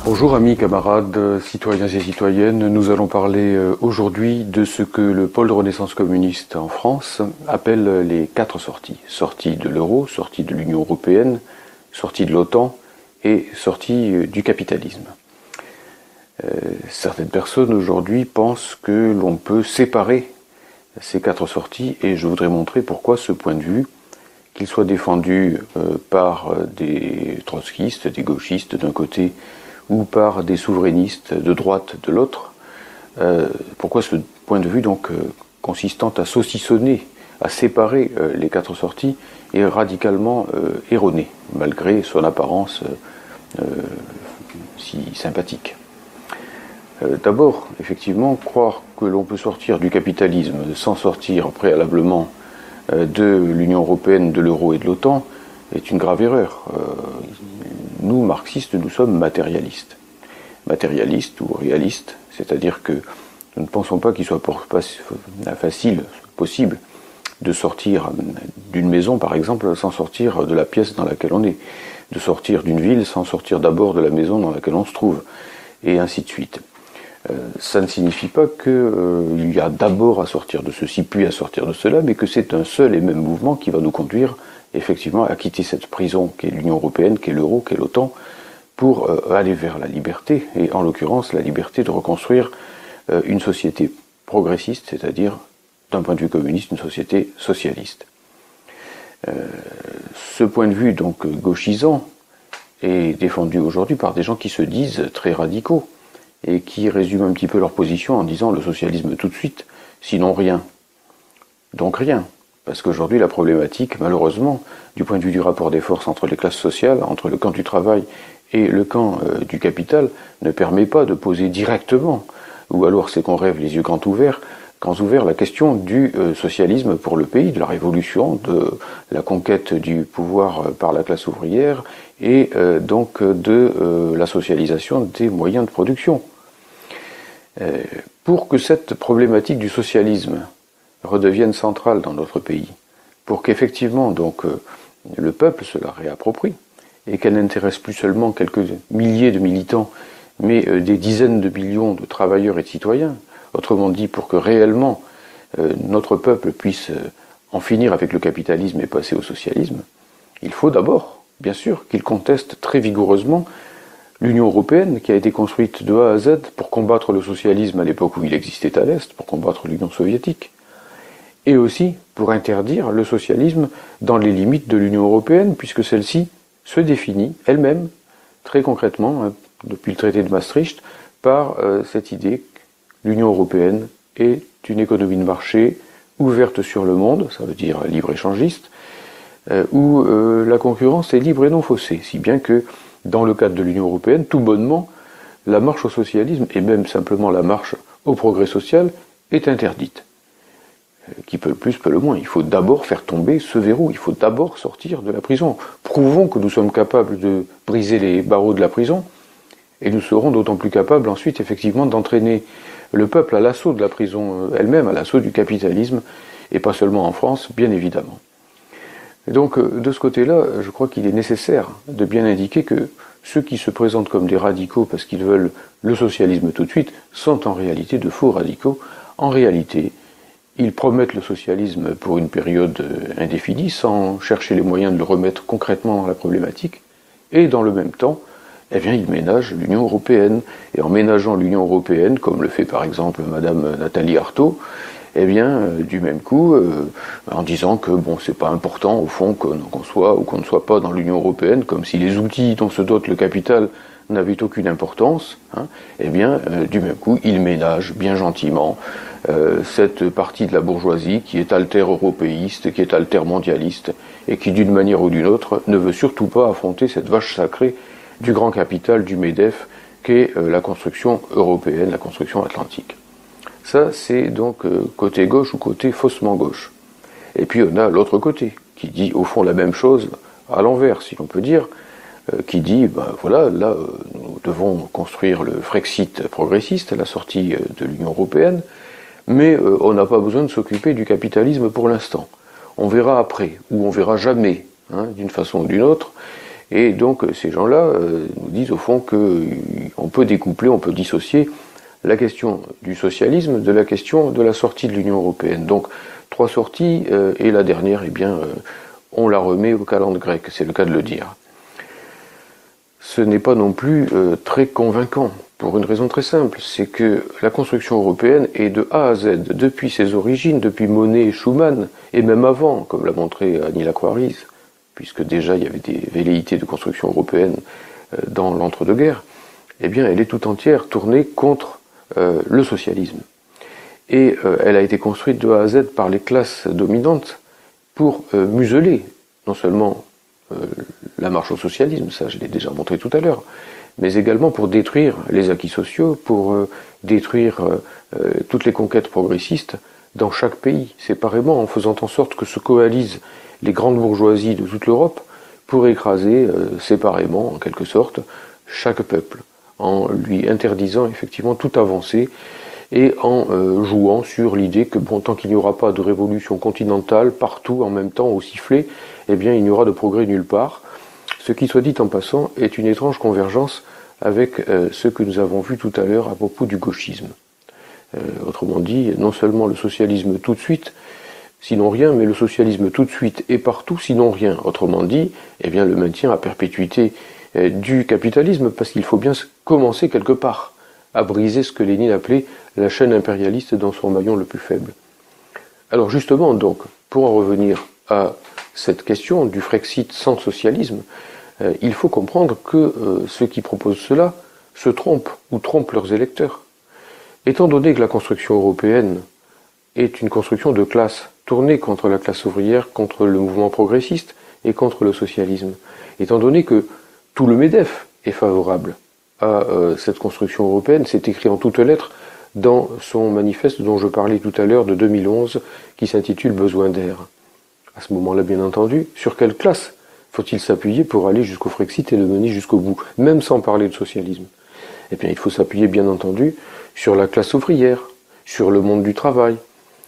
Bonjour amis, camarades, citoyens et citoyennes, nous allons parler aujourd'hui de ce que le pôle de Renaissance communiste en France appelle les 4 sorties. Sortie de l'euro, sortie de l'Union européenne, sortie de l'OTAN et sortie du capitalisme. Certaines personnes aujourd'hui pensent que l'on peut séparer ces 4 sorties et je voudrais montrer pourquoi ce point de vue, qu'il soit défendu par des trotskistes, des gauchistes d'un côté, ou par des souverainistes de droite de l'autre, pourquoi ce point de vue donc consistant à saucissonner, à séparer les 4 sorties est radicalement erroné, malgré son apparence si sympathique. D'abord, effectivement, croire que l'on peut sortir du capitalisme sans sortir préalablement de l'Union européenne, de l'euro et de l'OTAN est une grave erreur. Nous, marxistes, nous sommes matérialistes. Matérialistes ou réalistes, c'est-à-dire que nous ne pensons pas qu'il soit possible de sortir d'une maison, par exemple, sans sortir de la pièce dans laquelle on est, de sortir d'une ville sans sortir d'abord de la maison dans laquelle on se trouve, et ainsi de suite. Ça ne signifie pas qu'il y a d'abord à sortir de ceci, puis à sortir de cela, mais que c'est un seul et même mouvement qui va nous conduire effectivement à quitter cette prison qu'est l'Union européenne, qu'est l'euro, qu'est l'OTAN, pour aller vers la liberté, et en l'occurrence la liberté de reconstruire une société progressiste, c'est-à-dire d'un point de vue communiste, une société socialiste. Ce point de vue donc gauchisant est défendu aujourd'hui par des gens qui se disent très radicaux, et qui résument un petit peu leur position en disant le socialisme tout de suite, sinon rien. Donc rien. Parce qu'aujourd'hui, la problématique, malheureusement, du point de vue du rapport des forces entre les classes sociales, entre le camp du travail et le camp du capital, ne permet pas de poser directement, ou alors c'est qu'on rêve les yeux grands ouverts, la question du socialisme pour le pays, de la révolution, de la conquête du pouvoir par la classe ouvrière, et donc de la socialisation des moyens de production. Pour que cette problématique du socialisme redevienne centrale dans notre pays, pour qu'effectivement donc le peuple se la réapproprie et qu'elle n'intéresse plus seulement quelques milliers de militants, mais des dizaines de millions de travailleurs et de citoyens, autrement dit pour que réellement notre peuple puisse en finir avec le capitalisme et passer au socialisme, il faut d'abord, bien sûr, qu'il conteste très vigoureusement l'Union européenne qui a été construite de A à Z pour combattre le socialisme à l'époque où il existait à l'Est, pour combattre l'Union soviétique, et aussi pour interdire le socialisme dans les limites de l'Union européenne, puisque celle-ci se définit elle-même, très concrètement, depuis le traité de Maastricht, par cette idée que l'Union européenne est une économie de marché ouverte sur le monde, ça veut dire libre-échangiste, où la concurrence est libre et non faussée, si bien que dans le cadre de l'Union européenne, tout bonnement, la marche au socialisme, et même simplement la marche au progrès social, est interdite. Qui peut le plus, peut le moins. Il faut d'abord faire tomber ce verrou, il faut d'abord sortir de la prison. Prouvons que nous sommes capables de briser les barreaux de la prison, et nous serons d'autant plus capables ensuite, effectivement, d'entraîner le peuple à l'assaut de la prison elle-même, à l'assaut du capitalisme, et pas seulement en France, bien évidemment. Et donc, de ce côté-là, je crois qu'il est nécessaire de bien indiquer que ceux qui se présentent comme des radicaux parce qu'ils veulent le socialisme tout de suite sont en réalité de faux radicaux. En réalité, ils promettent le socialisme pour une période indéfinie sans chercher les moyens de le remettre concrètement dans la problématique. Et dans le même temps, eh bien, ils ménagent l'Union européenne. Et en ménageant l'Union européenne, comme le fait par exemple Madame Nathalie Arthaud, eh bien, du même coup, en disant que bon, c'est pas important au fond qu'on soit ou qu'on ne soit pas dans l'Union européenne, comme si les outils dont se dote le capital n'avaient aucune importance, hein, eh bien, du même coup, il ménage bien gentiment cette partie de la bourgeoisie qui est alter-européiste, qui est alter-mondialiste, et qui d'une manière ou d'une autre ne veut surtout pas affronter cette vache sacrée du grand capital, du MEDEF, qu'est la construction européenne, la construction atlantique. Ça, c'est donc côté gauche ou côté faussement gauche. Et puis on a l'autre côté, qui dit au fond la même chose, à l'envers, si l'on peut dire, qui dit, ben voilà, là, nous devons construire le Frexit progressiste, la sortie de l'Union européenne, mais on n'a pas besoin de s'occuper du capitalisme pour l'instant. On verra après, ou on verra jamais, hein, d'une façon ou d'une autre, Et donc ces gens-là nous disent au fond qu'on peut découpler, on peut dissocier la question du socialisme de la question de la sortie de l'Union européenne. Donc 3 sorties, et la dernière, eh bien, on la remet au calendrier grec, c'est le cas de le dire. Ce n'est pas non plus très convaincant, pour une raison très simple, c'est que la construction européenne est de A à Z, depuis ses origines, depuis Monnet et Schuman, et même avant, comme l'a montré Annie Lacroix-Riz, puisque déjà il y avait des velléités de construction européenne dans l'entre-deux-guerres, eh bien elle est tout entière tournée contre le socialisme. Et elle a été construite de A à Z par les classes dominantes pour museler non seulement la marche au socialisme, ça je l'ai déjà montré tout à l'heure, mais également pour détruire les acquis sociaux, pour détruire toutes les conquêtes progressistes dans chaque pays, séparément, en faisant en sorte que se coalisent les grandes bourgeoisies de toute l'Europe pour écraser séparément, en quelque sorte, chaque peuple, en lui interdisant effectivement toute avancée et en jouant sur l'idée que bon, tant qu'il n'y aura pas de révolution continentale partout en même temps au sifflet, eh bien il n'y aura de progrès nulle part. Ce qui, soit dit en passant, est une étrange convergence avec ce que nous avons vu tout à l'heure à propos du gauchisme. Autrement dit, non seulement le socialisme tout de suite, sinon rien, mais le socialisme tout de suite et partout, sinon rien. Autrement dit, eh bien le maintien à perpétuité du capitalisme, parce qu'il faut bien commencer quelque part à briser ce que Lénine appelait la chaîne impérialiste dans son maillon le plus faible. Alors justement, donc, pour en revenir à cette question du Frexit sans socialisme, il faut comprendre que ceux qui proposent cela se trompent ou trompent leurs électeurs. Étant donné que la construction européenne est une construction de classe tournée contre la classe ouvrière, contre le mouvement progressiste et contre le socialisme, étant donné que tout le MEDEF est favorable à cette construction européenne, c'est écrit en toutes lettres dans son manifeste dont je parlais tout à l'heure de 2011, qui s'intitule « Besoin d'air ». À ce moment-là, bien entendu, sur quelle classe faut-il s'appuyer pour aller jusqu'au Frexit et le mener jusqu'au bout, même sans parler de socialisme? Eh bien, il faut s'appuyer, bien entendu, sur la classe ouvrière, sur le monde du travail,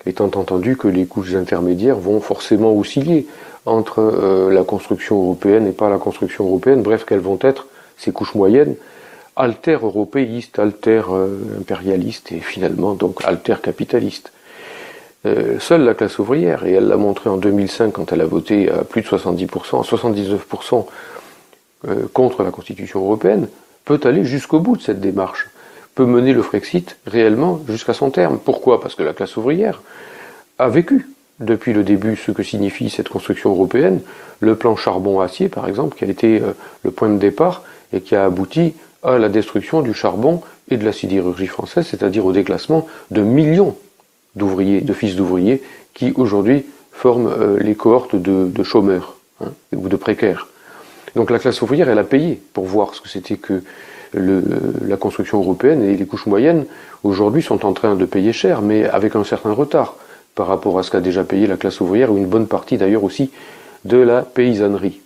étant entendu que les couches intermédiaires vont forcément osciller entre la construction européenne et pas la construction européenne, bref, quelles vont être ces couches moyennes, alter-européistes, alter-impérialistes et finalement donc alter-capitalistes. Seule la classe ouvrière, et elle l'a montré en 2005 quand elle a voté à plus de 70%, 79% contre la Constitution européenne, peut aller jusqu'au bout de cette démarche, peut mener le Frexit réellement jusqu'à son terme. Pourquoi? Parce que la classe ouvrière a vécu depuis le début ce que signifie cette construction européenne, le plan charbon-acier par exemple, qui a été le point de départ et qui a abouti à la destruction du charbon et de la sidérurgie française, c'est-à-dire au déclassement de millions d'ouvriers, de fils d'ouvriers, qui aujourd'hui forment les cohortes de chômeurs ou de précaires. Donc la classe ouvrière, elle a payé pour voir ce que c'était que la construction européenne, et les couches moyennes, aujourd'hui, sont en train de payer cher, mais avec un certain retard par rapport à ce qu'a déjà payé la classe ouvrière, ou une bonne partie d'ailleurs aussi de la paysannerie.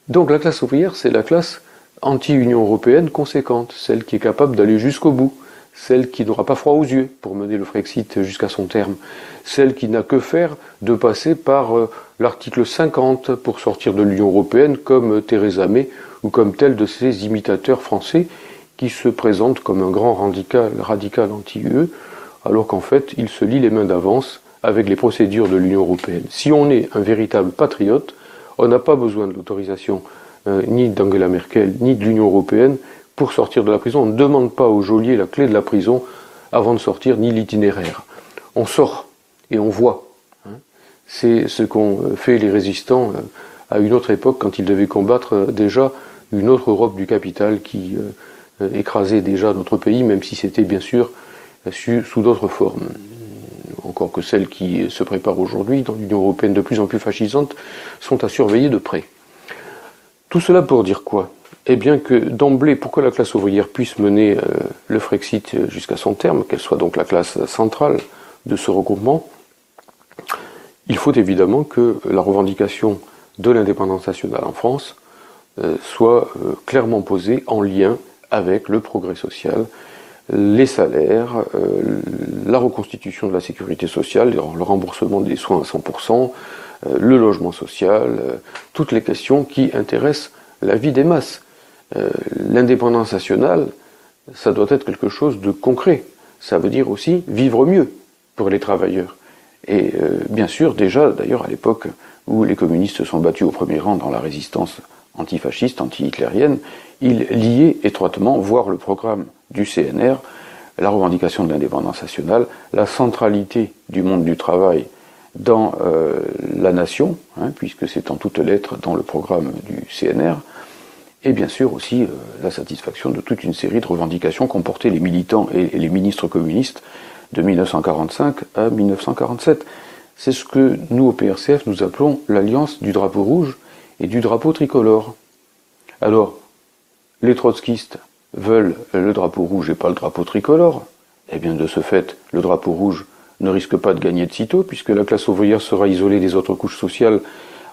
Donc la classe ouvrière, c'est la classe anti-Union européenne conséquente, celle qui est capable d'aller jusqu'au bout, celle qui n'aura pas froid aux yeux pour mener le Frexit jusqu'à son terme, celle qui n'a que faire de passer par l'article 50 pour sortir de l'Union européenne, comme Theresa May ou comme tel de ses imitateurs français qui se présentent comme un grand radical anti-UE, alors qu'en fait il se lie les mains d'avance avec les procédures de l'Union européenne. Si on est un véritable patriote, on n'a pas besoin de l'autorisation ni d'Angela Merkel, ni de l'Union européenne pour sortir de la prison. On ne demande pas au geôlier la clé de la prison avant de sortir, ni l'itinéraire. On sort et on voit. C'est ce qu'ont fait les résistants à une autre époque quand ils devaient combattre déjà une autre Europe du capital qui écrasait déjà notre pays, même si c'était bien sûr sous d'autres formes. Encore que celles qui se préparent aujourd'hui dans l'Union européenne de plus en plus fascisante sont à surveiller de près. Tout cela pour dire quoi? Eh bien que d'emblée, pour que la classe ouvrière puisse mener le Frexit jusqu'à son terme, qu'elle soit donc la classe centrale de ce regroupement, il faut évidemment que la revendication de l'indépendance nationale en France soit clairement posée en lien avec le progrès social, les salaires, la reconstitution de la sécurité sociale, le remboursement des soins à 100%, le logement social, toutes les questions qui intéressent la vie des masses. L'indépendance nationale, ça doit être quelque chose de concret. Ça veut dire aussi vivre mieux pour les travailleurs. Et bien sûr, déjà, d'ailleurs, à l'époque où les communistes se sont battus au premier rang dans la résistance antifasciste, anti-hitlérienne, ils liaient étroitement, voire le programme du CNR, la revendication de l'indépendance nationale, la centralité du monde du travail dans la nation, puisque c'est en toutes lettres dans le programme du CNR, et bien sûr aussi la satisfaction de toute une série de revendications qu'ont portées les militants et les ministres communistes de 1945 à 1947. C'est ce que nous, au PRCF, nous appelons l'alliance du drapeau rouge et du drapeau tricolore. Alors, les trotskistes veulent le drapeau rouge et pas le drapeau tricolore. Eh bien, de ce fait, le drapeau rouge ne risque pas de gagner de sitôt, puisque la classe ouvrière sera isolée des autres couches sociales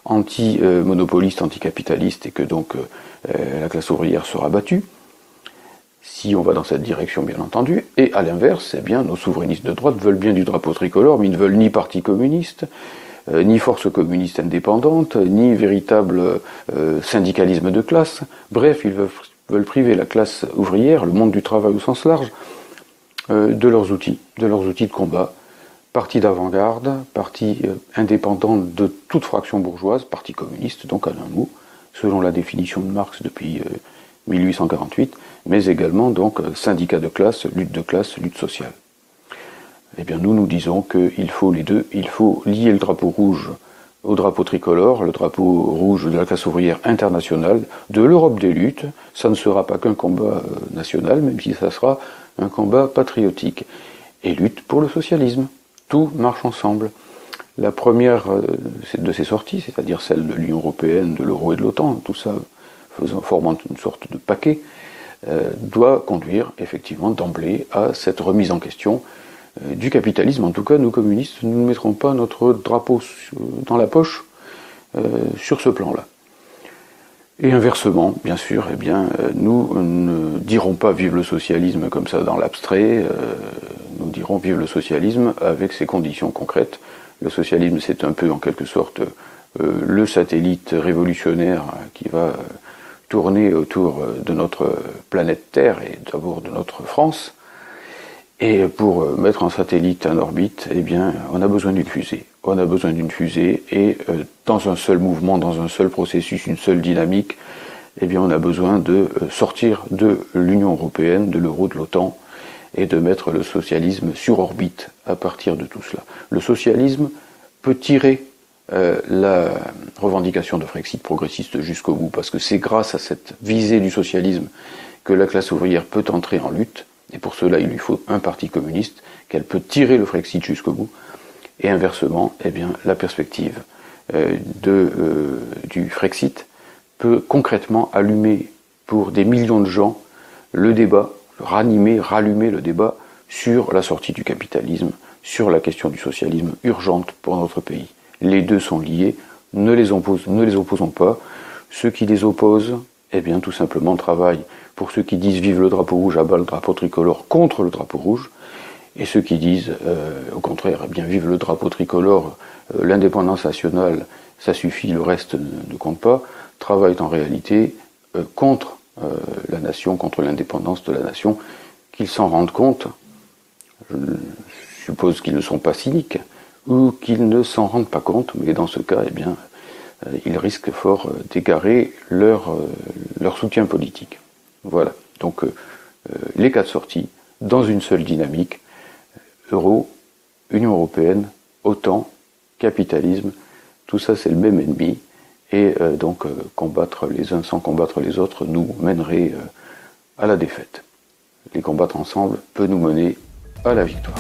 anti-monopolistes, anticapitalistes, et que donc la classe ouvrière sera battue, si on va dans cette direction, bien entendu. Et à l'inverse, eh bien, nos souverainistes de droite veulent bien du drapeau tricolore, mais ils ne veulent ni parti communiste, ni force communiste indépendante, ni véritable syndicalisme de classe. Bref, ils veulent priver la classe ouvrière, le monde du travail au sens large, de leurs outils de combat. Parti d'avant-garde, parti indépendant de toute fraction bourgeoise, parti communiste, donc à un mot, selon la définition de Marx depuis 1848, mais également donc syndicat de classe, lutte sociale. Eh bien nous disons qu'il faut les deux, il faut lier le drapeau rouge au drapeau tricolore, le drapeau rouge de la classe ouvrière internationale, de l'Europe des luttes. Ça ne sera pas qu'un combat national, même si ça sera un combat patriotique. Et lutte pour le socialisme. Tout marche ensemble. La première de ces sorties, c'est-à-dire celle de l'Union européenne, de l'euro et de l'OTAN, tout ça formant une sorte de paquet, doit conduire effectivement d'emblée à cette remise en question du capitalisme. En tout cas, nous communistes, nous ne mettrons pas notre drapeau dans la poche sur ce plan-là. Et inversement, bien sûr, eh bien, nous ne dirons pas vive le socialisme comme ça dans l'abstrait, nous dirons vive le socialisme avec ses conditions concrètes. Le socialisme, c'est un peu en quelque sorte le satellite révolutionnaire qui va tourner autour de notre planète Terre et d'abord de notre France. Et pour mettre un satellite en orbite, eh bien, on a besoin d'une fusée. On a besoin d'une fusée et dans un seul mouvement, dans un seul processus, une seule dynamique, eh bien, on a besoin de sortir de l'Union européenne, de l'euro, de l'OTAN et de mettre le socialisme sur orbite à partir de tout cela. Le socialisme peut tirer la revendication de Frexit progressiste jusqu'au bout, parce que c'est grâce à cette visée du socialisme que la classe ouvrière peut entrer en lutte, et pour cela il lui faut un parti communiste, qu'elle peut tirer le Frexit jusqu'au bout, et inversement, eh bien, la perspective du Frexit peut concrètement allumer pour des millions de gens le débat, rallumer le débat sur la sortie du capitalisme, sur la question du socialisme urgente pour notre pays. Les deux sont liés, ne les opposons pas. Ceux qui les opposent, eh bien, tout simplement travaillent pour ceux qui disent vive le drapeau rouge, abat le drapeau tricolore contre le drapeau rouge, et ceux qui disent au contraire, eh bien, vive le drapeau tricolore, l'indépendance nationale, ça suffit, le reste ne compte pas, travaillent en réalité contre la nation, contre l'indépendance de la nation, qu'ils s'en rendent compte. Je suppose qu'ils ne sont pas cyniques, ou qu'ils ne s'en rendent pas compte, mais dans ce cas, eh bien, ils risquent fort d'égarer leur soutien politique. Voilà, donc les quatre sorties, dans une seule dynamique, euro, Union européenne, OTAN, capitalisme, tout ça c'est le même ennemi, et donc combattre les uns sans combattre les autres nous mènerait à la défaite. Les combattre ensemble peut nous mener à la victoire.